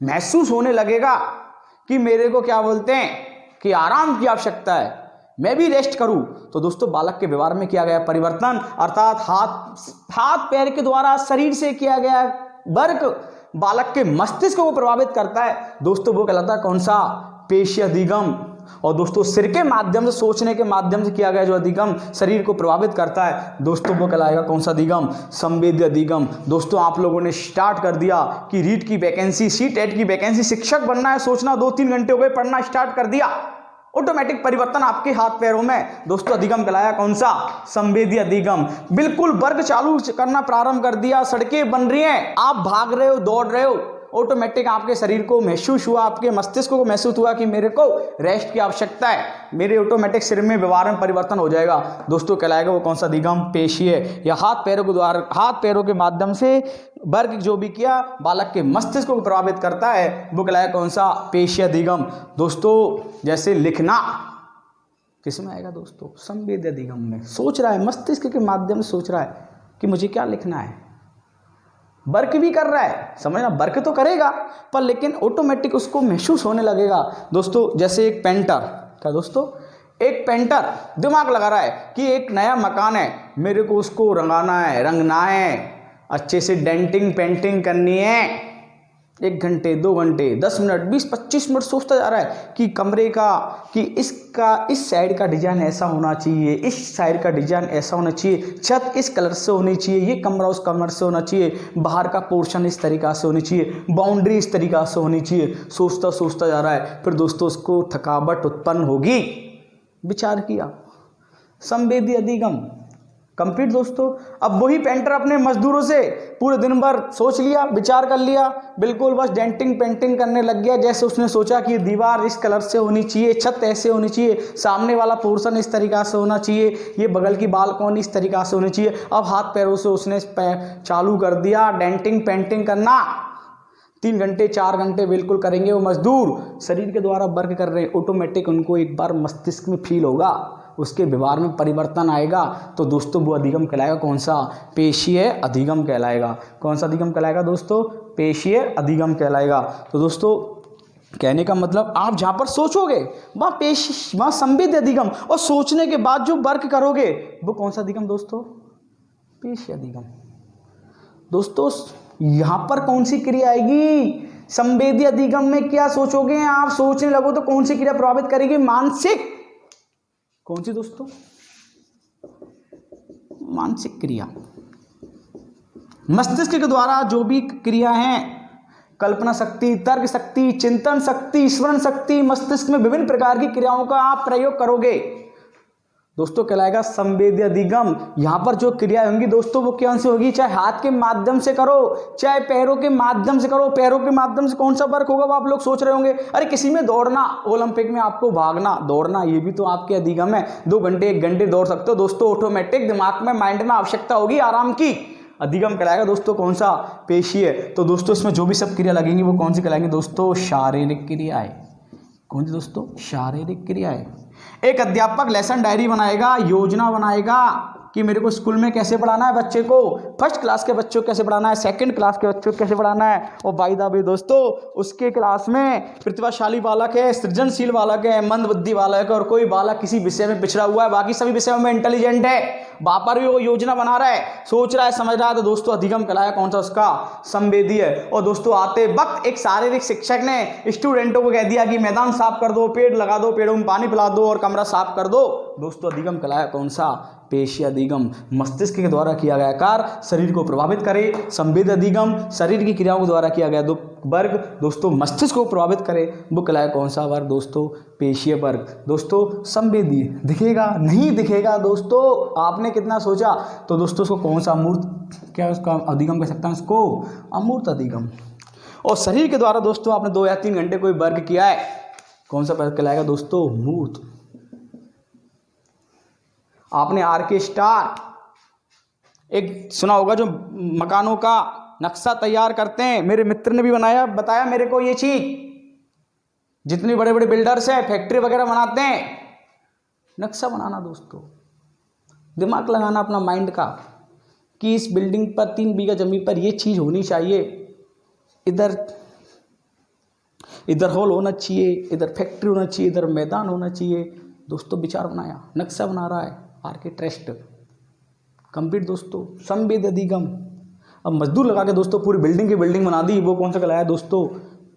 महसूस होने लगेगा कि मेरे को क्या बोलते हैं कि आराम की आवश्यकता है, मैं भी रेस्ट करूं। तो दोस्तों बालक के व्यवहार में किया गया परिवर्तन, अर्थात हाथ पैर के द्वारा शरीर से किया गया वर्क बालक के मस्तिष्क को प्रभावित करता है दोस्तों वो कहलाता है कौन सा, पेशीय अधिगम। और दोस्तों सिर के माध्यम से, सोचने के माध्यम से किया गया जो अधिगम शरीर को प्रभावित करता है दोस्तों वो कहलाएगा कौन सा अधिगम, संवेदी अधिगम। दोस्तों आप लोगों ने स्टार्ट कर दिया कि रीट की वैकेंसी, सीटेट की वैकेंसी, शिक्षक बनना है, सोचना 2-3 घंटे हो गए, पढ़ना स्टार्ट कर दिया, ऑटोमेटिक परिवर्तन आपके हाथ पैरों में दोस्तों अधिगम कहलाया कौन सा, संवेदी अधिगम। बिल्कुल वर्ग चालू करना प्रारंभ कर दिया, सड़कें बन रही हैं, आप भाग रहे हो, दौड़ रहे हो, ऑटोमेटिक आपके शरीर को महसूस हुआ, आपके मस्तिष्क को महसूस हुआ कि मेरे को रेस्ट की आवश्यकता है, मेरे ऑटोमेटिक शरीर में व्यवहार में परिवर्तन हो जाएगा दोस्तों कहलाएगा वो कौन सा अधिगम, पेशीय। या हाथ पैरों के द्वारा, हाथ पैरों के माध्यम से वर्ग जो भी किया बालक के मस्तिष्क को प्रभावित करता है वो कहलाएगा कौन सा, पेशीय अधिगम। दोस्तों जैसे लिखना किस में आएगा दोस्तों, संवेदी अधिगम में। सोच रहा है, मस्तिष्क के माध्यम से सोच रहा है कि मुझे क्या लिखना है, वर्क भी कर रहा है, समझना, वर्क तो करेगा पर लेकिन ऑटोमेटिक उसको महसूस होने लगेगा दोस्तों। जैसे एक पेंटर, क्या दोस्तों, एक पेंटर दिमाग लगा रहा है कि एक नया मकान है, मेरे को उसको रंगाना है, रंगना है, अच्छे से डेंटिंग पेंटिंग करनी है, 1 घंटे 2 घंटे 10 मिनट 20-25 मिनट सोचता जा रहा है कि कमरे का, कि इसका इस साइड का डिजाइन ऐसा होना चाहिए, इस साइड का डिजाइन ऐसा होना चाहिए, छत इस कलर से होनी चाहिए, ये कमरा उस कलर से होना चाहिए, बाहर का पोर्शन इस तरीका से होनी चाहिए, बाउंड्री इस तरीका से होनी चाहिए, सोचता सोचता जा रहा है। फिर दोस्तों उसको थकावट उत्पन्न होगी, विचार किया, संवेदी अधिगम कंप्लीट दोस्तों। अब वही पेंटर अपने मजदूरों से पूरे दिन भर सोच लिया, विचार कर लिया, बिल्कुल बस डेंटिंग पेंटिंग करने लग गया। जैसे उसने सोचा कि दीवार इस कलर से होनी चाहिए, छत ऐसे होनी चाहिए, सामने वाला पोर्शन इस तरीका से होना चाहिए, ये बगल की बालकनी इस तरीका से होनी चाहिए। अब हाथ पैरों से उसने चालू कर दिया डेंटिंग पेंटिंग करना। 3 घंटे 4 घंटे बिल्कुल करेंगे वो मजदूर, शरीर के द्वारा वर्क कर रहे हैं, ऑटोमेटिक उनको एक बार मस्तिष्क में फील होगा, उसके व्यवहार में परिवर्तन आएगा तो दोस्तों वो अधिगम कहलाएगा कौन सा, पेशीय अधिगम कहलाएगा। कौन सा अधिगम कहलाएगा दोस्तों, पेशीय अधिगम कहलाएगा। तो दोस्तों कहने का मतलब आप जहाँ पर सोचोगे वहाँ संवेदी अधिगम, और सोचने के बाद जो वर्क करोगे वो कौन सा अधिगम दोस्तों, पेशीय अधिगम। दोस्तों यहाँ पर कौन सी क्रिया आएगी, संवेदी अधिगम में क्या सोचोगे आप, सोचने लगो तो कौन सी क्रिया प्रभावित करेगी, मानसिक, कौन सी दोस्तों, मानसिक क्रिया। मस्तिष्क के द्वारा जो भी क्रिया है, कल्पना शक्ति, तर्क शक्ति, चिंतन शक्ति, स्मरण शक्ति, मस्तिष्क में विभिन्न प्रकार की क्रियाओं का आप प्रयोग करोगे दोस्तों कहलाएगा संवेदी अधिगम। यहाँ पर जो क्रिया होंगी दोस्तों वो कौन सी होगी, चाहे हाथ के माध्यम से करो चाहे पैरों के माध्यम से करो। पैरों के माध्यम से कौन सा वर्क होगा वो आप लोग सोच रहे होंगे, अरे किसी में दौड़ना, ओलंपिक में आपको भागना दौड़ना, ये भी तो आपके अधिगम है, 2 घंटे 1 घंटे दौड़ सकते हो दोस्तों, ऑटोमेटिक दिमाग में माइंड में आवश्यकता होगी आराम की, अधिगम कहलाएगा दोस्तों कौन सा, पेशीय। तो दोस्तों इसमें जो भी सब क्रिया लगेंगी वो कौन सी कहलाएंगी दोस्तों, शारीरिक क्रियाएं। कौन सी दोस्तों, शारीरिक क्रियाएं। एक अध्यापक लेसन डायरी बनाएगा, योजना बनाएगा कि मेरे को स्कूल में कैसे पढ़ाना है बच्चे को, फर्स्ट क्लास के बच्चों को कैसे पढ़ाना है, सेकंड क्लास के बच्चों को कैसे पढ़ाना है। और बाय द वे दोस्तों उसके क्लास में प्रतिभाशाली बालक है, सृजनशील बालक है, मंदबुद्धि बालक है, और कोई बालक किसी विषय में पिछड़ा हुआ है, बाकी सभी विषयों में इंटेलिजेंट है, वहां पर भी वो योजना बना रहा है, सोच रहा है, समझ रहा है, तो दोस्तों अधिगम कहलाया कौन सा, उसका संवेदी है। और दोस्तों आते वक्त एक शारीरिक शिक्षक ने स्टूडेंटों को कह दिया कि मैदान साफ कर दो, पेड़ लगा दो, पेड़ों में पानी पिला दो और कमरा साफ कर दो, दोस्तों अधिगम कहलाया कौन सा, पेशीय अधिगम। मस्तिष्क के द्वारा किया गया कार्य शरीर को प्रभावित करे, संवेदी अधिगम शरीर की क्रियाओं के द्वारा किया गया वर्ग दोस्तों मस्तिष्क को प्रभावित करे, वो कहलाया कौन सा वर्ग दोस्तों, पेशीय वर्ग। दोस्तों संवेदी दिखेगा नहीं दिखेगा दोस्तों, आपने कितना सोचा, तो दोस्तों उसको कौन सा अमूर्त, क्या उसका अधिगम कह सकता है, उसको अमूर्त अधिगम। और शरीर के द्वारा दोस्तों आपने 2 या 3 घंटे कोई वर्ग किया है, कौन सा वर्ग कहलाएगा दोस्तों, मूर्त। आपने आरके स्टार एक सुना होगा जो मकानों का नक्शा तैयार करते हैं, मेरे मित्र ने भी बनाया, बताया मेरे को ये चीज, जितने बड़े बड़े बिल्डर्स हैं फैक्ट्री वगैरह बनाते हैं, नक्शा बनाना दोस्तों, दिमाग लगाना अपना माइंड का कि इस बिल्डिंग पर 3 बीघा जमीन पर ये चीज होनी चाहिए, इधर इधर हॉल होना चाहिए, इधर फैक्ट्री होना चाहिए, इधर मैदान होना चाहिए। दोस्तों विचार बनाया, नक्शा बना रहा है आर्किटेक्ट कंप्लीट दोस्तों, संवेदी अधिगम। अब मजदूर लगा के दोस्तों पूरी बिल्डिंग की बिल्डिंग बना दी, वो कौन सा कहलाया दोस्तों?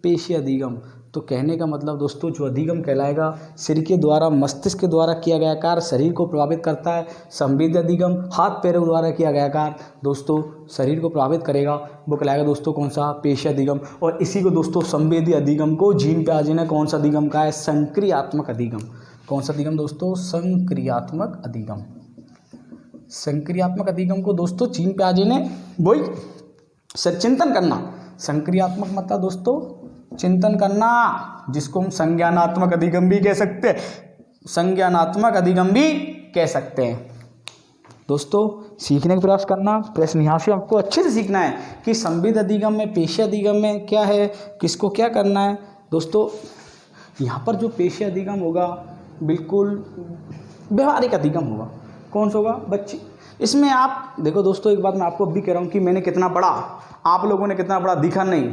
पेशीय अधिगम। तो कहने का मतलब दोस्तों जो अधिगम कहलाएगा सिर के द्वारा मस्तिष्क के द्वारा किया गया कार्य शरीर को प्रभावित करता है। संवेदी अधिगम हाथ पैरों द्वारा किया गया कार्य दोस्तों शरीर को प्रभावित करेगा, वो कहलाएगा दोस्तों कौन सा? पेशीय अधिगम। और इसी को दोस्तों संवेदी अधिगम को जीन पियाजे ने कौन सा अधिगम कहा है? संक्रियात्मक अधिगम। कौन सा अधिगम दोस्तों? संक्रियात्मक अधिगम। संक्रियात्मक अधिगम को दोस्तों जीन पियाजे ने वही चिंतन करना। संक्रियात्मक मतलब दोस्तों चिंतन करना, जिसको हम संज्ञानात्मक अधिगम भी कह सकते हैं, संज्ञानात्मक अधिगम भी कह सकते हैं। दोस्तों सीखने का प्रयास करना, प्रश्न यहाँ से आपको अच्छे से सीखना है कि संवेदी अधिगम में, पेशीय अधिगम में क्या है, किसको क्या करना है। दोस्तों यहाँ पर जो पेशीय अधिगम होगा बिल्कुल व्यवहारिक अधिगम होगा। कौन सा होगा बच्चे? इसमें आप देखो दोस्तों, एक बात मैं आपको अभी कह रहा हूँ कि मैंने कितना पढ़ा, आप लोगों ने कितना पढ़ा दिखा नहीं,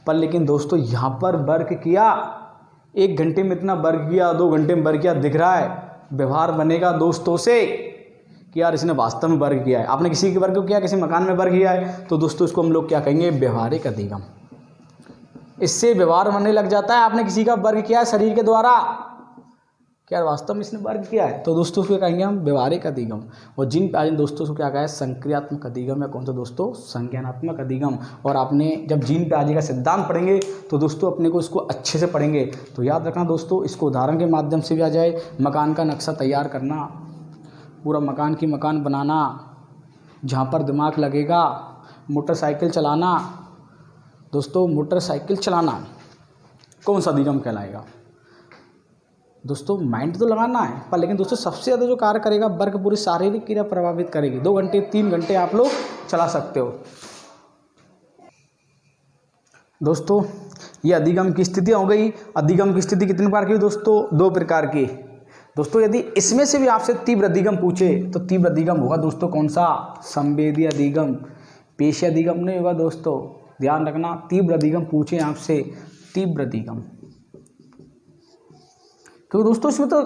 पर लेकिन दोस्तों यहाँ पर वर्क किया, 1 घंटे में इतना वर्क किया, 2 घंटे में वर्क किया, दिख रहा है। व्यवहार बनेगा दोस्तों से कि यार इसने वास्तव में वर्क किया है। आपने किसी के वर्क को किया, किसी मकान में वर्क किया है, तो दोस्तों इसको हम लोग क्या कहेंगे? व्यवहारिक अधिगम। इससे व्यवहार बनने लग जाता है। आपने किसी का वर्क किया है शरीर के द्वारा, क्या वास्तव में इसने वर्क किया है, तो दोस्तों उसको कहेंगे हम व्यवहारिक अधिगम। और जिन पियाजे ने दोस्तों उसको क्या कहा है? संक्रियात्मक अधिगम या कौन सा दोस्तों? संज्ञानात्मक अधिगम। और आपने जब जीन पियाजे का सिद्धांत पढ़ेंगे तो दोस्तों अपने को इसको अच्छे से पढ़ेंगे। तो याद रखना दोस्तों, इसको उदाहरण के माध्यम से भी आ जाए। मकान का नक्शा तैयार करना, पूरा मकान की मकान बनाना, जहाँ पर दिमाग लगेगा। मोटरसाइकिल चलाना दोस्तों, मोटरसाइकिल चलाना कौन सा अधिगम कहलाएगा? दोस्तों माइंड तो लगाना है, पर लेकिन दोस्तों सबसे ज़्यादा जो कार्य करेगा वर्क पूरी शारीरिक क्रिया प्रभावित करेगी। 2 घंटे 3 घंटे आप लोग चला सकते हो। दोस्तों ये अधिगम की स्थिति हो गई। अधिगम की स्थिति कितने प्रकार की दोस्तों? 2 प्रकार की। दोस्तों यदि इसमें से भी आपसे तीव्र अधिगम पूछे तो तीव्र अधिगम होगा दोस्तों कौन सा? संवेदी अधिगम। पेशीय अधिगम नहीं होगा दोस्तों, ध्यान रखना। तीव्र अधिगम पूछे आपसे, तीव्र अधिगम, क्योंकि दोस्तों इसमें तो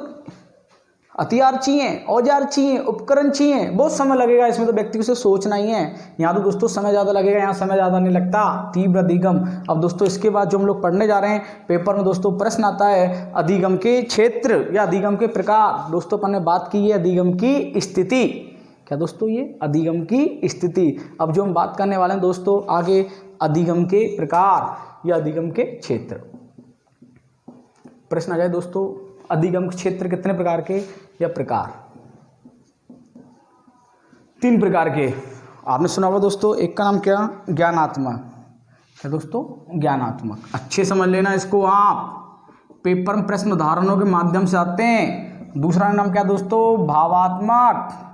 हथियार चाहिए, औजार चाहिए, उपकरण चाहिए, बहुत समय लगेगा। इसमें तो व्यक्ति को सिर्फ सोचना ही है। यहाँ तो दोस्तों समय ज़्यादा लगेगा, यहाँ समय ज़्यादा नहीं लगता। तीव्र अधिगम। अब दोस्तों इसके बाद जो हम लोग पढ़ने जा रहे हैं, पेपर में दोस्तों प्रश्न आता है अधिगम के क्षेत्र या अधिगम के प्रकार। दोस्तों अपन ने बात की है अधिगम की स्थिति। क्या दोस्तों? ये अधिगम की स्थिति। अब जो हम बात करने वाले हैं दोस्तों आगे, अधिगम के प्रकार या अधिगम के क्षेत्र। प्रश्न आ जाए दोस्तों, अधिगम क्षेत्र कितने प्रकार के या प्रकार? 3 प्रकार के। आपने सुना होगा दोस्तों, एक का नाम क्या? ज्ञानात्मक। क्या दोस्तों? ज्ञानात्मक। अच्छे समझ लेना इसको आप, पेपर में प्रश्न उदाहरणों के माध्यम से आते हैं। दूसरा नाम क्या दोस्तों? भावात्मक।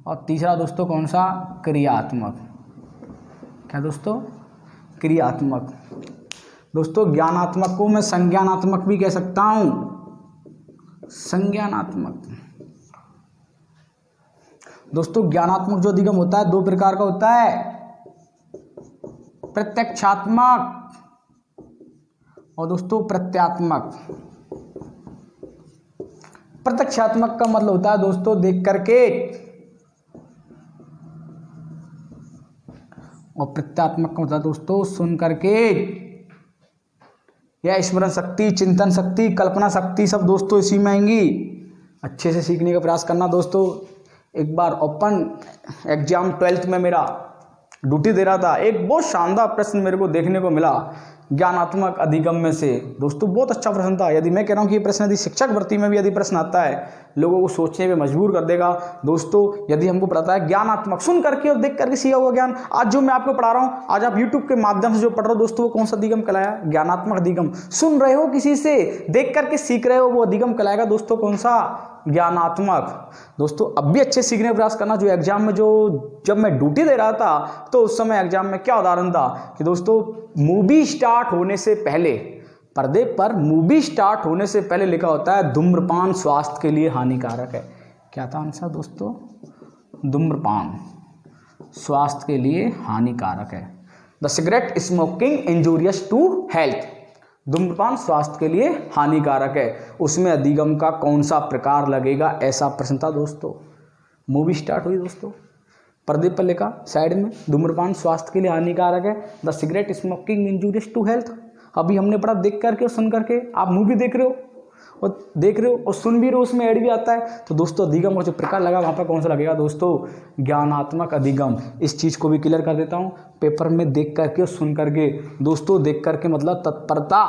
और तीसरा दोस्तों कौन सा? क्रियात्मक। क्या दोस्तों? क्रियात्मक। दोस्तों ज्ञानात्मक को मैं संज्ञानात्मक भी कह सकता हूं। संज्ञानात्मक। दोस्तों ज्ञानात्मक जो अधिगम होता है 2 प्रकार का होता है, प्रत्यक्षात्मक और दोस्तों प्रत्यात्मक। प्रत्यक्षात्मक का मतलब होता है दोस्तों देख करके, और प्रत्यात्मक का मतलब दोस्तों सुन करके। यह स्मरण शक्ति, चिंतन शक्ति, कल्पना शक्ति सब दोस्तों इसी में आएंगी। अच्छे से सीखने का प्रयास करना दोस्तों। एक बार ओपन एग्जाम 12th में मेरा ड्यूटी दे रहा था, एक बहुत शानदार प्रश्न मेरे को देखने को मिला ज्ञानात्मक अधिगम में से। दोस्तों बहुत अच्छा प्रश्न था। यदि मैं कह रहा हूँ कि ये प्रश्न यदि शिक्षक भर्ती में भी यदि प्रश्न आता है, लोगों को सोचने पे मजबूर कर देगा। दोस्तों यदि हमको पता है ज्ञानात्मक, सुन करके और देख करके सीखा हुआ ज्ञान, आज जो मैं आपको पढ़ा रहा हूँ, आज आप यूट्यूब के माध्यम से जो पढ़ रहे हो दोस्तों, वो कौन सा अधिगम कहलाया? ज्ञानात्मक अधिगम। सुन रहे हो किसी से, देख करके सीख रहे हो, वो अधिगम कहलाएगा दोस्तों कौन सा? ज्ञानात्मक। दोस्तों अब भी अच्छे सीखने का प्रयास करना। जो एग्जाम में जब मैं ड्यूटी दे रहा था तो उस समय एग्जाम में क्या उदाहरण था कि दोस्तों मूवी स्टार्ट होने से पहले, पर्दे पर मूवी स्टार्ट होने से पहले लिखा होता है धूम्रपान स्वास्थ्य के लिए हानिकारक है। क्या था आंसर दोस्तों? धूम्रपान स्वास्थ्य के लिए हानिकारक है। The cigarette smoking injurious to health. धूम्रपान स्वास्थ्य के लिए हानिकारक है। उसमें अधिगम का कौन सा प्रकार लगेगा? ऐसा प्रश्न था दोस्तों। मूवी स्टार्ट हुई दोस्तों, पर्दे पर लिखा साइड में, धूम्रपान स्वास्थ्य के लिए हानिकारक है, the cigarette smoking injurious to health. अभी हमने पढ़ा देख करके और सुन करके, आप मूवी देख रहे हो और सुन भी रहे हो, उसमें ऐड भी आता है। तो दोस्तों अधिगम और जो प्रकार लगा वहाँ पर कौन सा लगेगा दोस्तों, ज्ञानात्मक अधिगम। इस चीज़ को भी क्लियर कर देता हूँ, पेपर में देख करके और सुन करके। दोस्तों देख करके मतलब तत्परता,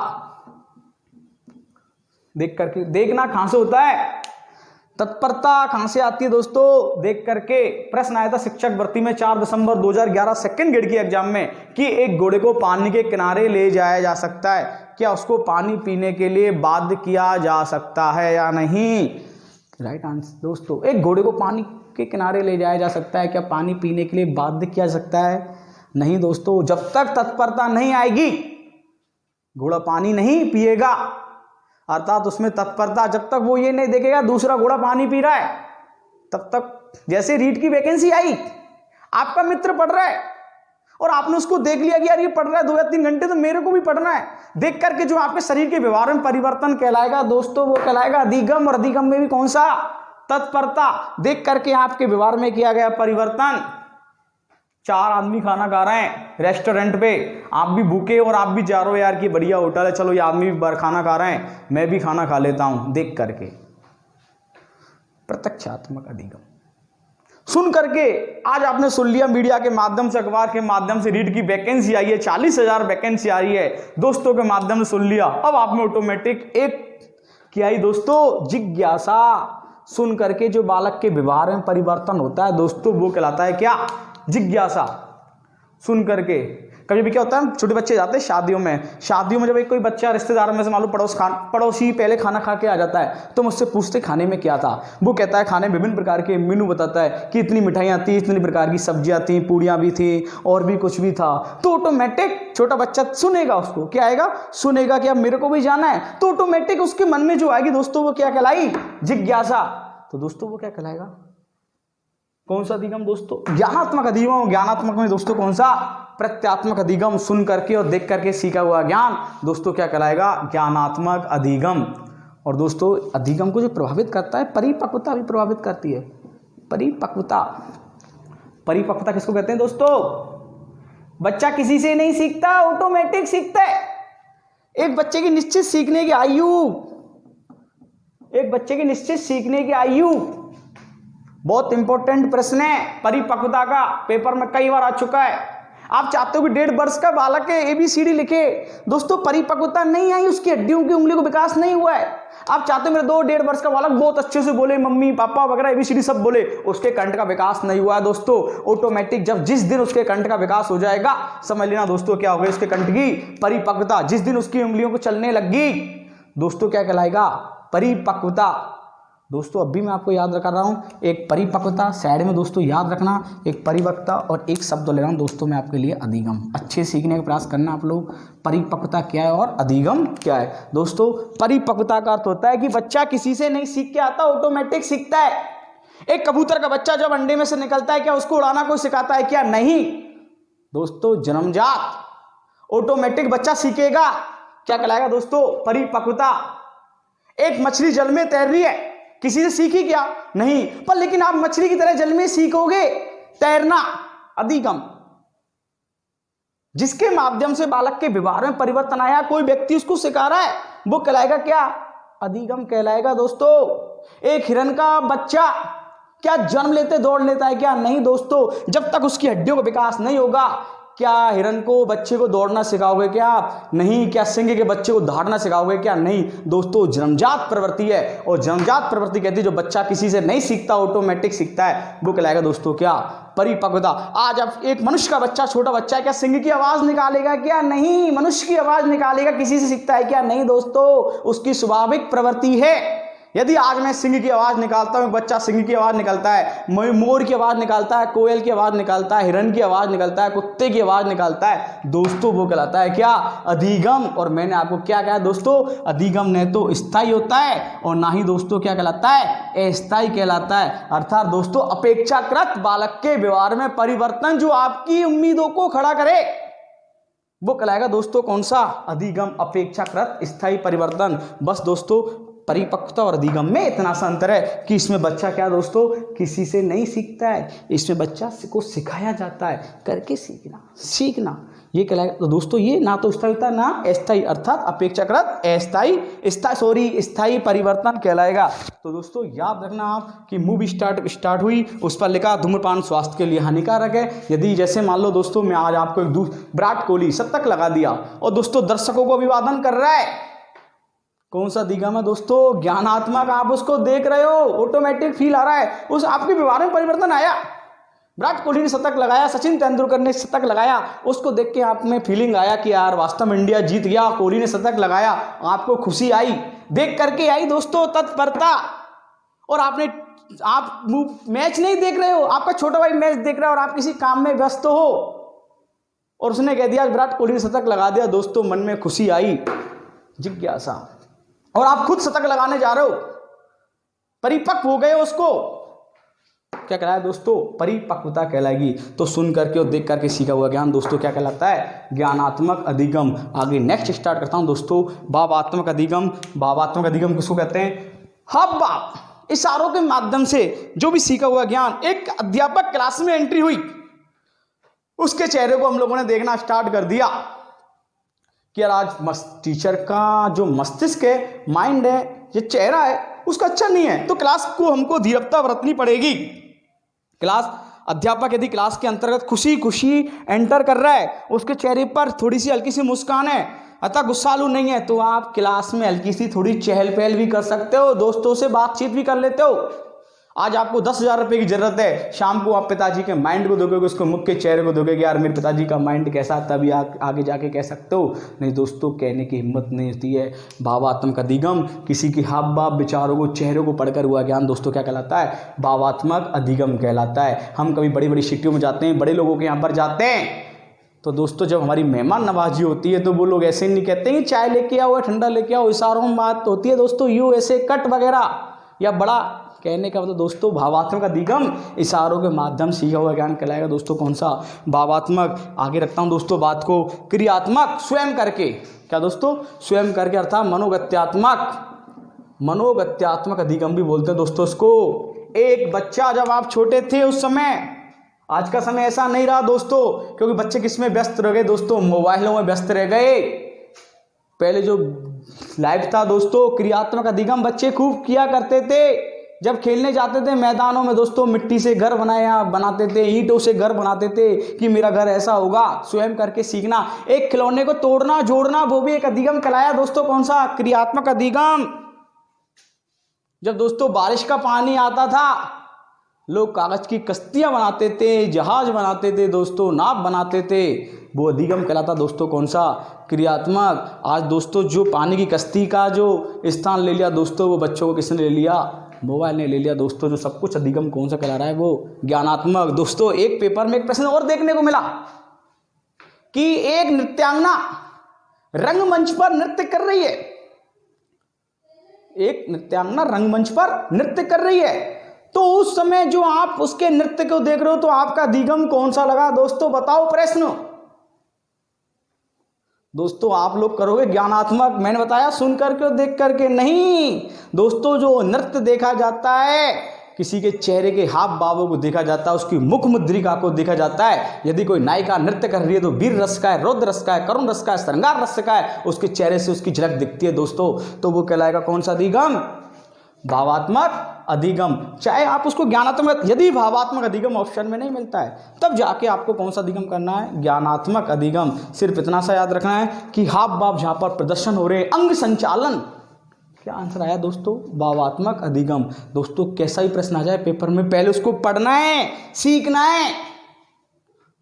देख करके, देखना कहाँ से होता है, तत्परता कहां से आती है दोस्तों, देख करके। प्रश्न आया था शिक्षक भर्ती में 4 दिसंबर 2011 सेकंड ग्रेड की एग्जाम में कि एक घोड़े को पानी के किनारे ले जाया जा सकता है, क्या उसको पानी पीने के लिए बाध्य किया जा सकता है या नहीं। राइट आंसर दोस्तों, एक घोड़े को पानी के किनारे ले जाया जा सकता है, क्या पानी पीने के लिए बाध्य किया जा सकता है, नहीं दोस्तों। जब तक तत्परता नहीं आएगी घोड़ा पानी नहीं पिएगा, अर्थात उसमें तत्परता, जब तक वो ये नहीं देखेगा दूसरा घोड़ा पानी पी रहा है तब तक। जैसे रीट की वैकेंसी आई, आपका मित्र पढ़ रहा है और आपने उसको देख लिया कि यार ये पढ़ रहा है 2 या 3 घंटे, तो मेरे को भी पढ़ना है, देख करके जो आपके शरीर के व्यवहार में परिवर्तन कहलाएगा दोस्तों, वो कहलाएगा अधिगम। और अधिगम में भी कौन सा, तत्परता। देख करके आपके व्यवहार में किया गया परिवर्तन। 4 आदमी खाना खा रहे हैं रेस्टोरेंट पे, आप भी भूखे और आप भी जा रहे हो यार कि बढ़िया होटल है, चलो ये आदमी भी खाना खा रहे हैं, मैं भी खाना खा लेता हूं, देख करके। प्रत्यक्षात्मक अधिगम। सुन करके आज आपने सुन लिया, मीडिया के माध्यम से, अखबार के माध्यम से रीट की वैकेंसी आई है, 40,000 वैकेंसी आई है, दोस्तों के माध्यम से सुन लिया। अब आप में ऑटोमेटिक एक क्या आई दोस्तों, जिज्ञासा। सुन करके जो बालक के व्यवहार में परिवर्तन होता है दोस्तों, वो कहलाता है क्या, जिज्ञासा। सुन करके कभी भी क्या होता है, छोटे बच्चे जाते हैं शादियों में जब एक कोई बच्चा रिश्तेदार में से मालूम पड़ोसी पहले खाना खा के आ जाता है, तो मुझसे पूछते खाने में क्या था, वो कहता है खाने में विभिन्न प्रकार के मेनू बताता है कि इतनी मिठाइयाँ थी, इतनी प्रकार की सब्जियाँ थी, पूड़ियाँ भी थी और भी कुछ भी था। तो ऑटोमेटिक छोटा बच्चा सुनेगा, उसको क्या आएगा, सुनेगा कि अब मेरे को भी जाना है, तो ऑटोमेटिक उसके मन में जो आएगी दोस्तों वो क्या कहलाई, जिज्ञासा। तो दोस्तों वो क्या कहलाएगा, कौन सा अधिगम दोस्तों, ज्ञानात्मक अधिगम। ज्ञानात्मक में दोस्तों कौन सा, प्रत्यात्मक अधिगम। सुन करके और देख करके सीखा हुआ ज्ञान दोस्तों क्या कहलाएगा, ज्ञानात्मक अधिगम। और दोस्तों अधिगम को जो प्रभावित करता है, परिपक्वता भी प्रभावित करती है। परिपक्वता, परिपक्वता किसको कहते हैं दोस्तों, बच्चा किसी से नहीं सीखता, ऑटोमेटिक सीखता है। एक बच्चे की निश्चित सीखने की आयु, एक बच्चे की निश्चित सीखने की आयु, बहुत इंपॉर्टेंट प्रश्न है परिपक्वता का, पेपर में कई बार आ चुका है। आप चाहते हो कि 1.5 वर्ष का बालक है ABCD लिखे, दोस्तों परिपक्वता नहीं आई, उसकी हड्डियों की उंगली को विकास नहीं हुआ है। आप चाहते हो मेरा 2-1.5 वर्ष का बालक बहुत अच्छे से बोले, मम्मी पापा वगैरह ABCD सब बोले, उसके कंठ का विकास नहीं हुआ है दोस्तों। ऑटोमेटिक जब जिस दिन उसके कंठ का विकास हो जाएगा, समझ लेना दोस्तों क्या होगा, उसके कंठ की परिपक्वता। जिस दिन उसकी उंगलियों को चलने लगी दोस्तों क्या कहलाएगा, परिपक्वता। दोस्तों अब भी मैं आपको याद रखा रहा हूँ, एक परिपक्वता साइड में दोस्तों याद रखना, एक परिपक्वता और एक शब्द ले रहा हूँ दोस्तों मैं आपके लिए, अधिगम। अच्छे सीखने का प्रयास करना आप लोग। परिपक्वता क्या है और अधिगम क्या है दोस्तों। परिपक्वता का अर्थ होता है कि बच्चा किसी से नहीं सीख के आता, ऑटोमेटिक सीखता है। एक कबूतर का बच्चा जब अंडे में से निकलता है, क्या उसको उड़ाना कोई सिखाता है क्या, नहीं दोस्तों, जन्मजात ऑटोमेटिक बच्चा सीखेगा। क्या कहलाएगा दोस्तों, परिपक्वता। एक मछली जल में तैर रही है, किसी से सीखी क्या, नहीं, पर लेकिन आप मछली की तरह जल में सीखोगे तैरना, अधिगम। जिसके माध्यम से बालक के व्यवहार में परिवर्तन आया, कोई व्यक्ति उसको सिखा रहा है, वो कहलाएगा क्या, अधिगम कहलाएगा दोस्तों। एक हिरन का बच्चा क्या जन्म लेते दौड़ लेता है क्या, नहीं दोस्तों, जब तक उसकी हड्डियों का विकास नहीं होगा। क्या हिरन को बच्चे को दौड़ना सिखाओगे क्या आप, नहीं। क्या सिंह के बच्चे को दौड़ना सिखाओगे क्या, नहीं दोस्तों। जन्मजात प्रवृत्ति है, और जन्मजात प्रवृत्ति कहती है जो बच्चा किसी से नहीं सीखता, ऑटोमेटिक सीखता है, वो कहलाएगा दोस्तों क्या, परिपक्वता। आज अब एक मनुष्य का बच्चा, छोटा बच्चा है, क्या सिंह की आवाज निकालेगा क्या, नहीं। मनुष्य की आवाज निकालेगा, किसी से सीखता है क्या, नहीं दोस्तों, उसकी स्वाभाविक प्रवृत्ति है। यदि आज मैं सिंह की आवाज निकालता हूं, बच्चा सिंह की आवाज निकालता है, मोर की आवाज निकालता है, कोयल की आवाज निकालता है, हिरन की आवाज निकालता है, कुत्ते की आवाज निकालता है दोस्तों, वो कहलाता है क्या, अधिगम। और मैंने आपको क्या कहा दोस्तों, अधिगम न तो स्थायी होता है और ना ही दोस्तों क्या कहलाता है, अस्थायी कहलाता है। अर्थात दोस्तों अपेक्षाकृत बालक के व्यवहार में परिवर्तन जो आपकी उम्मीदों को खड़ा करे, वो कहलाएगा दोस्तों कौन सा, अधिगम। अपेक्षाकृत स्थायी परिवर्तन। बस दोस्तों परिपक्वता और अधिगम में इतना सा अंतर है कि इसमें बच्चा क्या दोस्तों किसी से नहीं सीखता है, इसमें बच्चा को सिखाया जाता है, करके सीखना ये कहलाएगा। तो दोस्तों ये ना तो स्थायी होता है ना अस्थायी, अर्थात अपेक्षाकृत स्थायी परिवर्तन कहलाएगा। तो दोस्तों याद रखना आप कि मूवी स्टार्ट हुई, उस पर लिखा धूम्रपान स्वास्थ्य के लिए हानिकारक है। यदि जैसे मान लो दोस्तों मैं आज आपको विराट कोहली शतक लगा दिया और दोस्तों दर्शकों को अभिवादन कर रहा है, कौन सा अधिगम है दोस्तों? ज्ञानात्मक। आप उसको देख रहे हो, ऑटोमेटिक फील आ रहा है, उस आपके व्यवहार में परिवर्तन आया। विराट कोहली ने शतक लगाया, सचिन तेंदुलकर ने शतक लगाया, उसको देख के आप में फीलिंग आया कि यार वास्तव में इंडिया जीत गया, कोहली ने शतक लगाया, आपको खुशी आई, देख करके आई दोस्तों तत्परता। और आप मैच नहीं देख रहे हो, आपका छोटा भाई मैच देख रहा है और आप किसी काम में व्यस्त हो और उसने कह दिया विराट कोहली ने शतक लगा दिया, दोस्तों मन में खुशी आई, जिज्ञासा, और आप खुद शतक लगाने जा रहे हो, परिपक्व हो गए, उसको क्या कहलाया दोस्तों? परिपक्वता कहलाएगी। तो सुन करके और देख करके सीखा हुआ ज्ञान दोस्तों क्या कहलाता है? ज्ञानात्मक अधिगम। आगे नेक्स्ट स्टार्ट करता हूं दोस्तों, भावात्मक अधिगम। भावात्मक अधिगम किसको कहते हैं? हाव भाव इशारों के माध्यम से जो भी सीखा हुआ ज्ञान, एक अध्यापक क्लास में एंट्री हुई, उसके चेहरे को हम लोगों ने देखना स्टार्ट कर दिया कि यार आज टीचर का जो मस्तिष्क है, माइंड है, ये चेहरा है उसका अच्छा नहीं है, तो क्लास को हमको धीरजता बरतनी पड़ेगी। क्लास अध्यापक यदि क्लास के अंतर्गत खुशी खुशी एंटर कर रहा है, उसके चेहरे पर थोड़ी सी हल्की सी मुस्कान है, अतः गुस्सालू नहीं है, तो आप क्लास में हल्की सी थोड़ी चहल पहल भी कर सकते हो, दोस्तों से बातचीत भी कर लेते हो। आज आपको 10,000 रुपये की जरूरत है, शाम को आप पिताजी के माइंड को देखोगे, उसको मुख के चेहरे को देखोगे, यार मेरे पिताजी का माइंड कैसा, तभी आगे जाके कह सकते हो। नहीं दोस्तों, कहने की हिम्मत नहीं होती है। भावात्मक अधिगम, किसी की हाव भाव विचारों को, चेहरों को पढ़कर हुआ ज्ञान दोस्तों क्या कहलाता है? भावात्मक अधिगम कहलाता है। हम कभी बड़ी बड़ी सिटियों में जाते हैं, बड़े लोगों के यहाँ पर जाते हैं, तो दोस्तों जब हमारी मेहमान नवाजी होती है तो वो लोग ऐसे नहीं कहते हैं चाय लेके आओ, ठंडा लेके आओ, इशारों में बात होती है दोस्तों, यू ऐसे कट वगैरह या बड़ा कहने का मतलब दोस्तों भावात्मक अधिगम, इशारों के माध्यम सीखा हुआ ज्ञान कहलाएगा दोस्तों कौन सा? भावात्मक। आगे रखता हूं दोस्तों बात को, क्रियात्मक, स्वयं करके। क्या दोस्तों? स्वयं करके, अर्थात मनोगत्यात्मक अधिगम भी बोलते हैं दोस्तों इसको। एक बच्चा जब आप छोटे थे उस समय, आज का समय ऐसा नहीं रहा दोस्तों, क्योंकि बच्चे किसमें व्यस्त रह गए दोस्तों? मोबाइलों में व्यस्त रह गए। पहले जो लाइफ था दोस्तों, क्रियात्मक अधिगम बच्चे खूब किया करते थे। जब खेलने जाते थे मैदानों में दोस्तों, मिट्टी से घर बनाते थे, ईंटों से घर बनाते थे कि मेरा घर ऐसा होगा। स्वयं करके सीखना, एक खिलौने को तोड़ना जोड़ना, वो भी एक अधिगम कहलाया दोस्तों कौन सा? क्रियात्मक अधिगम। जब दोस्तों बारिश का पानी आता था, लोग कागज की कश्तियां बनाते थे, जहाज बनाते थे दोस्तों, नाव बनाते थे, वो अधिगम कहलाता दोस्तों कौन सा? क्रियात्मक। आज दोस्तों जो पानी की कश्ती का जो स्थान ले लिया दोस्तों, वो बच्चों को किसने ले लिया? मोबाइल ने ले लिया दोस्तों। जो सब कुछ अधिगम कौन सा कहला रहा है? वो ज्ञानात्मक। दोस्तों एक पेपर में एक प्रश्न और देखने को मिला कि एक नृत्यांगना रंगमंच पर नृत्य कर रही है, एक नृत्यांगना रंगमंच पर नृत्य कर रही है, तो उस समय जो आप उसके नृत्य को देख रहे हो, तो आपका अधिगम कौन सा लगा दोस्तों? बताओ प्रश्न। दोस्तों आप लोग करोगे ज्ञानात्मक, मैंने बताया सुन करके और देख करके नहीं दोस्तों। जो नृत्य देखा जाता है, किसी के चेहरे के हाव भावों को देखा जाता है, उसकी मुख मुद्रिका को देखा जाता है। यदि कोई नायिका नृत्य कर रही है तो वीर रस का है, रौद्र रस का है, करुण रस का है, श्रृंगार रस का है, उसके चेहरे से उसकी झलक दिखती है दोस्तों, तो वो कहलाएगा कौन सा अधिगम? भावात्मक अधिगम। चाहे आप उसको ज्ञानात्मक, यदि भावात्मक अधिगम ऑप्शन में नहीं मिलता है, तब जाके आपको कौन सा अधिगम करना है? ज्ञानात्मक अधिगम। सिर्फ इतना सा याद रखना है कि हाव भाव जहां पर प्रदर्शन हो रहे, अंग संचालन, क्या आंसर आया दोस्तों? भावात्मक अधिगम। दोस्तों कैसा ही प्रश्न आ जाए पेपर में, पहले उसको पढ़ना है, सीखना है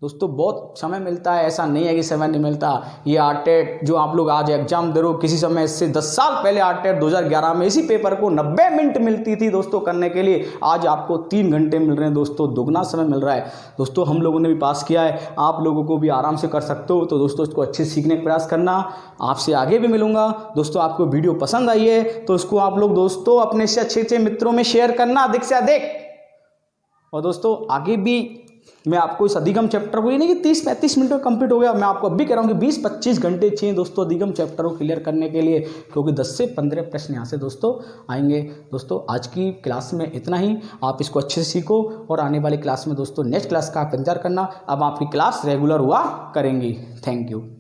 दोस्तों। बहुत समय मिलता है, ऐसा नहीं है कि समय नहीं मिलता। ये आरटेट जो आप लोग आज एग्जाम दे रहे हो, किसी समय इससे 10 साल पहले आरटेट 2011 में इसी पेपर को 90 मिनट मिलती थी दोस्तों करने के लिए, आज आपको 3 घंटे मिल रहे हैं दोस्तों, दुगना समय मिल रहा है दोस्तों। हम लोगों ने भी पास किया है, आप लोगों को भी आराम से कर सकते हो। तो दोस्तों इसको अच्छे सीखने का प्रयास करना, आपसे आगे भी मिलूंगा दोस्तों। आपको वीडियो पसंद आई है तो उसको आप लोग दोस्तों अपने से अच्छे मित्रों में शेयर करना अधिक से अधिक। और दोस्तों आगे भी मैं आपको इस अधिगम चैप्टर को, ये नहीं कि 30-35 मिनट में कंप्लीट हो गया, मैं आपको अभी कह रहा हूँ कि 20-25 घंटे चाहिए दोस्तों अधिगम चैप्टर को क्लियर करने के लिए, क्योंकि 10 से 15 प्रश्न यहाँ से दोस्तों आएंगे। दोस्तों आज की क्लास में इतना ही, आप इसको अच्छे से सीखो और आने वाली क्लास में दोस्तों नेक्स्ट क्लास का आप इंतजार करना। अब आपकी क्लास रेगुलर हुआ करेंगी। Thank you.